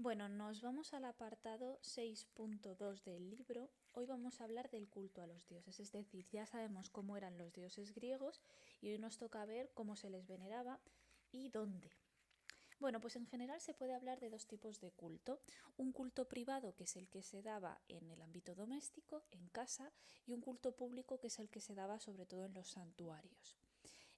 Bueno, nos vamos al apartado 6.2 del libro. Hoy vamos a hablar del culto a los dioses, es decir, ya sabemos cómo eran los dioses griegos y hoy nos toca ver cómo se les veneraba y dónde. Bueno, pues en general se puede hablar de dos tipos de culto. Un culto privado, que es el que se daba en el ámbito doméstico, en casa, y un culto público, que es el que se daba sobre todo en los santuarios.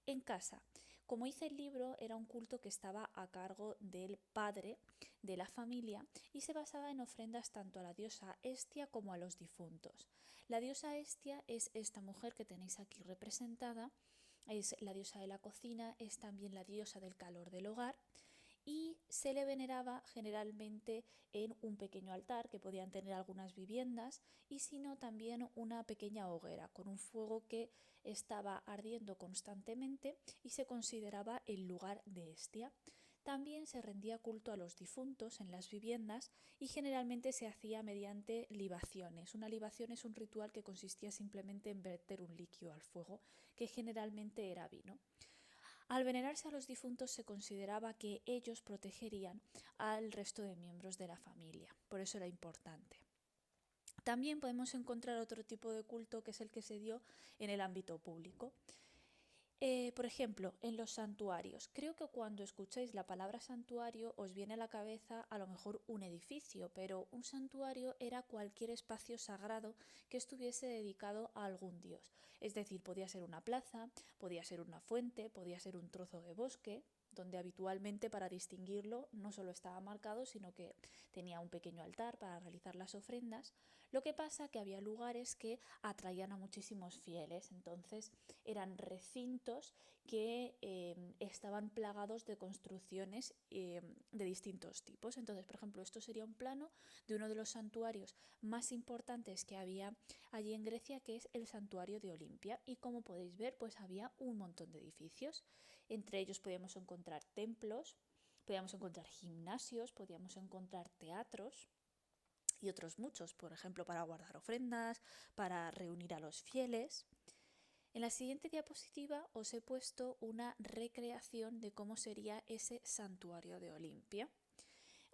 En casa, como dice el libro, era un culto que estaba a cargo del padre de la familia y se basaba en ofrendas tanto a la diosa Hestia como a los difuntos. La diosa Hestia es esta mujer que tenéis aquí representada, es la diosa de la cocina, es también la diosa del calor del hogar y se le veneraba generalmente en un pequeño altar que podían tener algunas viviendas y si no también una pequeña hoguera con un fuego que estaba ardiendo constantemente y se consideraba el lugar de Hestia. También se rendía culto a los difuntos en las viviendas y generalmente se hacía mediante libaciones. Una libación es un ritual que consistía simplemente en verter un líquido al fuego, que generalmente era vino. Al venerarse a los difuntos se consideraba que ellos protegerían al resto de miembros de la familia, por eso era importante. También podemos encontrar otro tipo de culto que es el que se dio en el ámbito público. Por ejemplo, en los santuarios. Creo que cuando escucháis la palabra santuario os viene a la cabeza a lo mejor un edificio, pero un santuario era cualquier espacio sagrado que estuviese dedicado a algún dios. Es decir, podía ser una plaza, podía ser una fuente, podía ser un trozo de bosque, donde habitualmente para distinguirlo no solo estaba marcado, sino que tenía un pequeño altar para realizar las ofrendas. Lo que pasa que había lugares que atraían a muchísimos fieles, entonces eran recintos que estaban plagados de construcciones de distintos tipos. Entonces, por ejemplo, esto sería un plano de uno de los santuarios más importantes que había allí en Grecia, que es el santuario de Olimpia. Y como podéis ver, pues había un montón de edificios. Entre ellos podíamos encontrar templos, podíamos encontrar gimnasios, podíamos encontrar teatros y otros muchos, por ejemplo, para guardar ofrendas, para reunir a los fieles. En la siguiente diapositiva os he puesto una recreación de cómo sería ese santuario de Olimpia.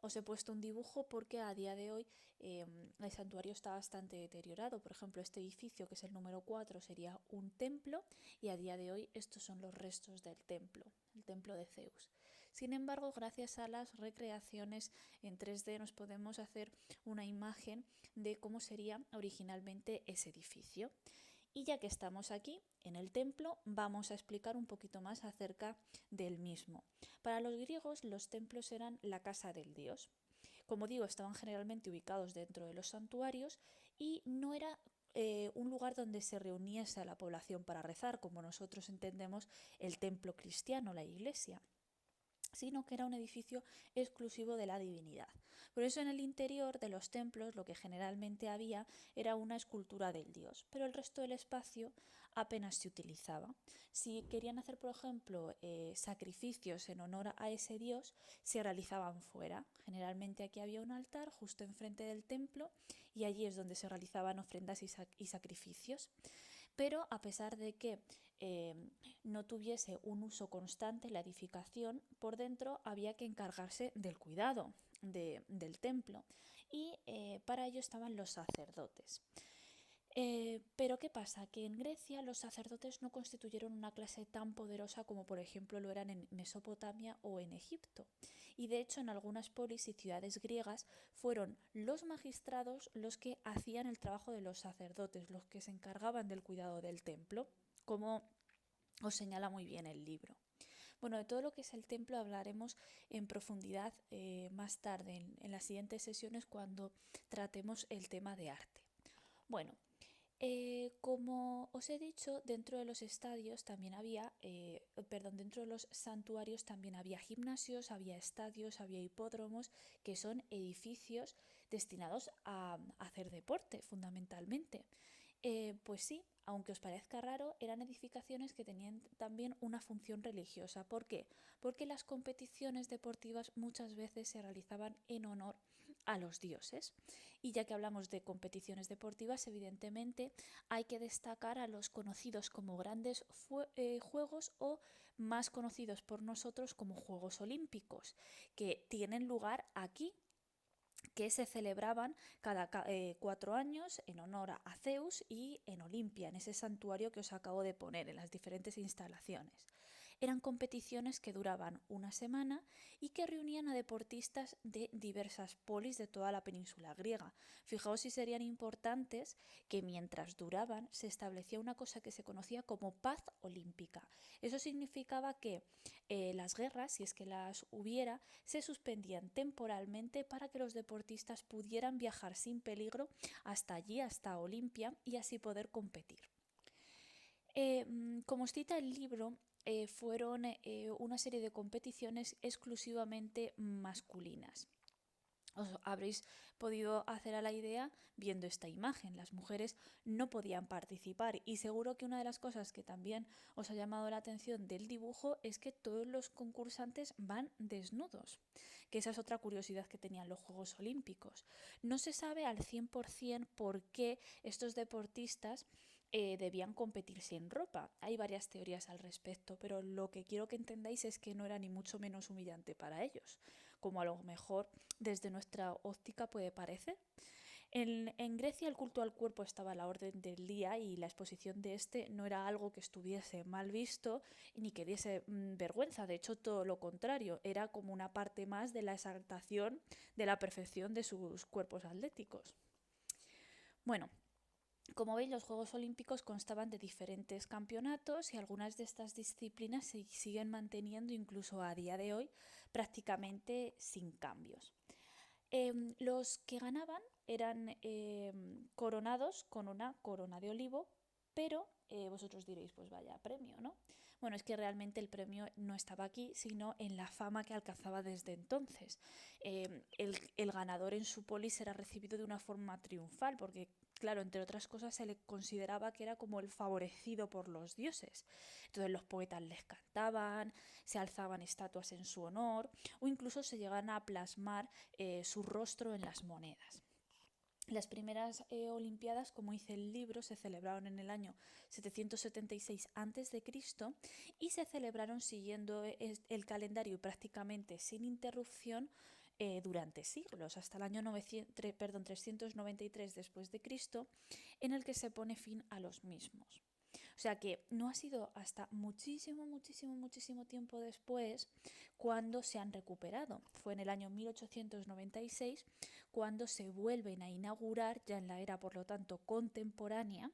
Os he puesto un dibujo porque a día de hoy el santuario está bastante deteriorado. Por ejemplo, este edificio, que es el número 4, sería un templo y a día de hoy estos son los restos del templo, el templo de Zeus. Sin embargo, gracias a las recreaciones en 3D nos podemos hacer una imagen de cómo sería originalmente ese edificio. Y ya que estamos aquí, en el templo, vamos a explicar un poquito más acerca del mismo. Para los griegos, los templos eran la casa del dios. Como digo, estaban generalmente ubicados dentro de los santuarios y no era un lugar donde se reuniese a la población para rezar, como nosotros entendemos el templo cristiano, la iglesia, sino que era un edificio exclusivo de la divinidad. Por eso en el interior de los templos lo que generalmente había era una escultura del dios, pero el resto del espacio apenas se utilizaba. Si querían hacer, por ejemplo, sacrificios en honor a ese dios, se realizaban fuera. Generalmente aquí había un altar justo enfrente del templo y allí es donde se realizaban ofrendas y sacrificios. Pero a pesar de que no tuviese un uso constante la edificación, por dentro había que encargarse del cuidado del templo y para ello estaban los sacerdotes. Pero ¿qué pasa? Que en Grecia los sacerdotes no constituyeron una clase tan poderosa como por ejemplo lo eran en Mesopotamia o en Egipto. Y de hecho en algunas polis y ciudades griegas fueron los magistrados los que hacían el trabajo de los sacerdotes, los que se encargaban del cuidado del templo, como os señala muy bien el libro. Bueno, de todo lo que es el templo hablaremos en profundidad más tarde, en las siguientes sesiones, cuando tratemos el tema de arte. Bueno, como os he dicho, dentro de los estadios también había, dentro de los santuarios también había gimnasios, había estadios, había hipódromos, que son edificios destinados a hacer deporte, fundamentalmente. Pues sí, aunque os parezca raro, eran edificaciones que tenían también una función religiosa. ¿Por qué? Porque las competiciones deportivas muchas veces se realizaban en honor a los dioses. Y ya que hablamos de competiciones deportivas, evidentemente hay que destacar a los conocidos como grandes juegos o más conocidos por nosotros como Juegos Olímpicos, que tienen lugar aquí que se celebraban cada 4 años en honor a Zeus y en Olimpia, en ese santuario que os acabo de poner, en las diferentes instalaciones. Eran competiciones que duraban una semana y que reunían a deportistas de diversas polis de toda la península griega. Fijaos si serían importantes que mientras duraban se establecía una cosa que se conocía como paz olímpica. Eso significaba que las guerras, si es que las hubiera, se suspendían temporalmente para que los deportistas pudieran viajar sin peligro hasta allí, hasta Olimpia, y así poder competir. Como os cita el libro, fueron una serie de competiciones exclusivamente masculinas. Os habréis podido hacer a la idea viendo esta imagen. Las mujeres no podían participar y seguro que una de las cosas que también os ha llamado la atención del dibujo es que todos los concursantes van desnudos, que esa es otra curiosidad que tenían los Juegos Olímpicos. No se sabe al 100% por qué estos deportistas debían competir sin ropa. Hay varias teorías al respecto, pero lo que quiero que entendáis es que no era ni mucho menos humillante para ellos, como a lo mejor desde nuestra óptica puede parecer. En Grecia el culto al cuerpo estaba a la orden del día y la exposición de este no era algo que estuviese mal visto ni que diese vergüenza. De hecho, todo lo contrario, era como una parte más de la exaltación de la perfección de sus cuerpos atléticos. Bueno, como veis, los Juegos Olímpicos constaban de diferentes campeonatos y algunas de estas disciplinas se siguen manteniendo incluso a día de hoy prácticamente sin cambios. Los que ganaban eran coronados con una corona de olivo, pero vosotros diréis, pues vaya premio, ¿no? Bueno, es que realmente el premio no estaba aquí, sino en la fama que alcanzaba desde entonces. El ganador en su polis era recibido de una forma triunfal, porque claro, entre otras cosas se le consideraba que era como el favorecido por los dioses. Entonces los poetas les cantaban, se alzaban estatuas en su honor o incluso se llegaban a plasmar su rostro en las monedas. Las primeras Olimpiadas, como dice el libro, se celebraron en el año 776 a.C. y se celebraron siguiendo el calendario prácticamente sin interrupción durante siglos, hasta el año 393 después de Cristo, en el que se pone fin a los mismos. O sea que no ha sido hasta muchísimo tiempo después cuando se han recuperado. Fue en el año 1896 cuando se vuelven a inaugurar, ya en la era por lo tanto contemporánea,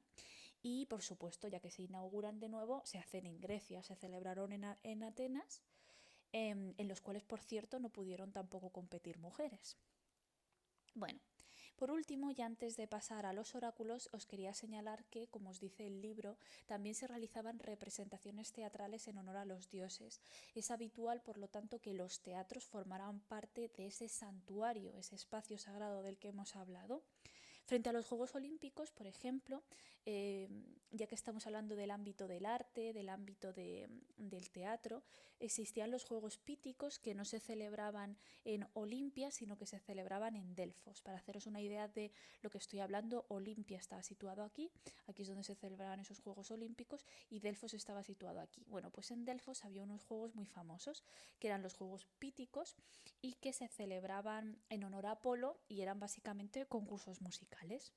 y por supuesto, ya que se inauguran de nuevo, se hacen en Grecia, se celebraron en Atenas, en los cuales por cierto no pudieron tampoco competir mujeres. Bueno, por último, y antes de pasar a los oráculos, os quería señalar que, como os dice el libro, también se realizaban representaciones teatrales en honor a los dioses. Es habitual, por lo tanto, que los teatros formaran parte de ese santuario, ese espacio sagrado del que hemos hablado. Frente a los Juegos Olímpicos, por ejemplo, ya que estamos hablando del ámbito del arte, del ámbito del teatro, existían los Juegos Píticos que no se celebraban en Olimpia, sino que se celebraban en Delfos. Para haceros una idea de lo que estoy hablando, Olimpia estaba situado aquí es donde se celebraban esos Juegos Olímpicos, y Delfos estaba situado aquí. Bueno, pues en Delfos había unos juegos muy famosos, que eran los Juegos Píticos, y que se celebraban en honor a Apolo y eran básicamente concursos musicales.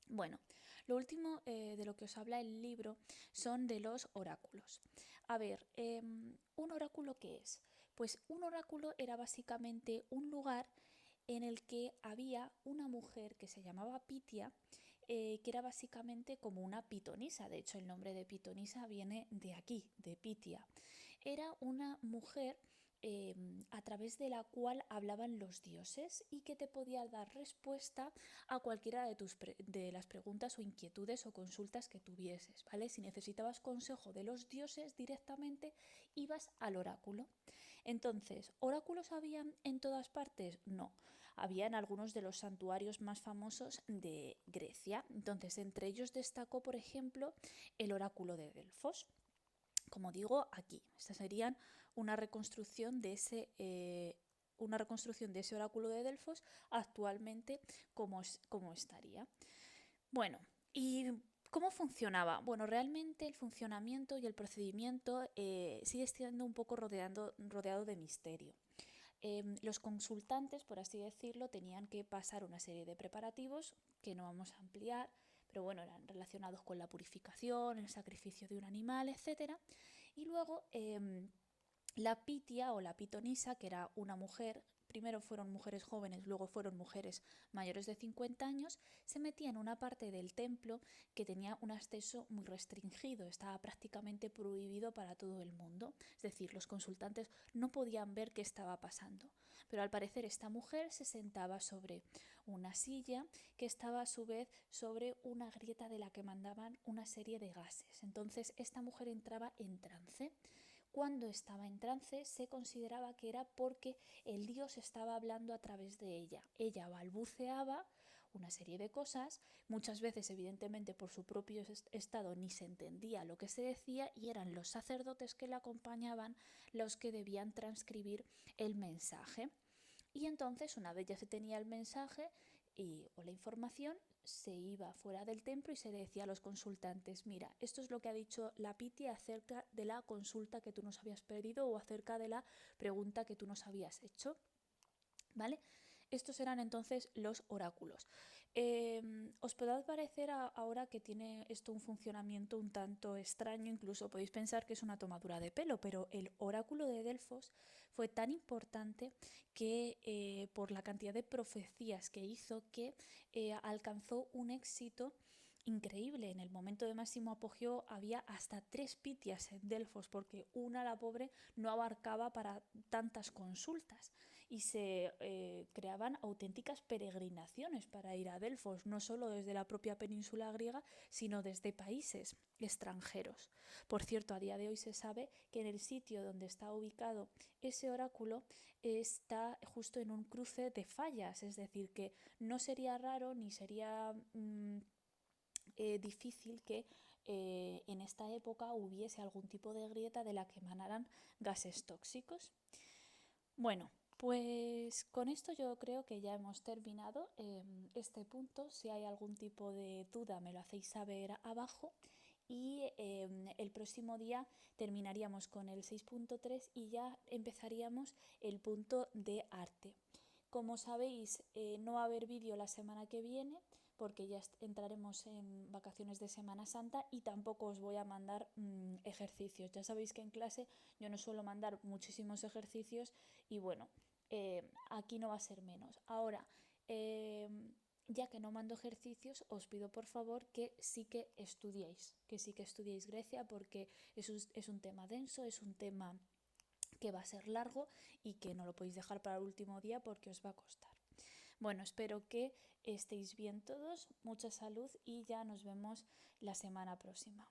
Bueno, lo último de lo que os habla el libro son de los oráculos. A ver, ¿un oráculo qué es? Pues un oráculo era básicamente un lugar en el que había una mujer que se llamaba Pitia, que era básicamente como una pitonisa. De hecho, el nombre de pitonisa viene de aquí, de Pitia. Era una mujer a través de la cual hablaban los dioses y que te podía dar respuesta a cualquiera de las preguntas o inquietudes o consultas que tuvieses, ¿vale? Si necesitabas consejo de los dioses directamente, ibas al oráculo. Entonces, ¿oráculos habían en todas partes? No. Había en algunos de los santuarios más famosos de Grecia. Entonces, entre ellos destacó, por ejemplo, el oráculo de Delfos. Como digo, aquí. Estas serían una reconstrucción de ese oráculo de Delfos actualmente como estaría. Bueno, ¿y cómo funcionaba? Bueno, realmente el funcionamiento y el procedimiento sigue siendo un poco rodeado de misterio. Los consultantes, por así decirlo, tenían que pasar una serie de preparativos que no vamos a ampliar, pero bueno, eran relacionados con la purificación, el sacrificio de un animal, etc. Y luego la pitia o la pitonisa, que era una mujer, primero fueron mujeres jóvenes, luego fueron mujeres mayores de 50 años, se metía en una parte del templo que tenía un acceso muy restringido, estaba prácticamente prohibido para todo el mundo, es decir, los consultantes no podían ver qué estaba pasando. Pero al parecer esta mujer se sentaba sobre una silla que estaba a su vez sobre una grieta de la que mandaban una serie de gases. Entonces esta mujer entraba en trance. Cuando estaba en trance se consideraba que era porque el dios estaba hablando a través de ella. Ella balbuceaba una serie de cosas, muchas veces evidentemente por su propio estado ni se entendía lo que se decía y eran los sacerdotes que la acompañaban los que debían transcribir el mensaje. Y entonces, una vez ya se tenía el mensaje o la información, se iba fuera del templo y se le decía a los consultantes: mira, esto es lo que ha dicho la Pitia acerca de la consulta que tú nos habías pedido o acerca de la pregunta que tú nos habías hecho, ¿vale? Estos eran entonces los oráculos. Os podrá parecer ahora que tiene esto un funcionamiento un tanto extraño, incluso podéis pensar que es una tomadura de pelo, pero el oráculo de Delfos fue tan importante que por la cantidad de profecías que hizo, que alcanzó un éxito increíble. En el momento de máximo apogeo había hasta 3 pitias en Delfos, porque una, la pobre, no abarcaba para tantas consultas. Y se creaban auténticas peregrinaciones para ir a Delfos, no solo desde la propia península griega, sino desde países extranjeros. Por cierto, a día de hoy se sabe que en el sitio donde está ubicado ese oráculo está justo en un cruce de fallas, es decir, que no sería raro ni sería difícil que en esta época hubiese algún tipo de grieta de la que emanaran gases tóxicos. Bueno, pues con esto yo creo que ya hemos terminado este punto. Si hay algún tipo de duda me lo hacéis saber abajo y el próximo día terminaríamos con el 6.3 y ya empezaríamos el punto de arte. Como sabéis, no va a haber vídeo la semana que viene porque ya entraremos en vacaciones de Semana Santa y tampoco os voy a mandar ejercicios. Ya sabéis que en clase yo no suelo mandar muchísimos ejercicios y bueno, aquí no va a ser menos. Ahora, ya que no mando ejercicios, os pido por favor que sí que estudiéis Grecia, porque es un tema denso, es un tema que va a ser largo y que no lo podéis dejar para el último día porque os va a costar. Bueno, espero que estéis bien todos, mucha salud y ya nos vemos la semana próxima.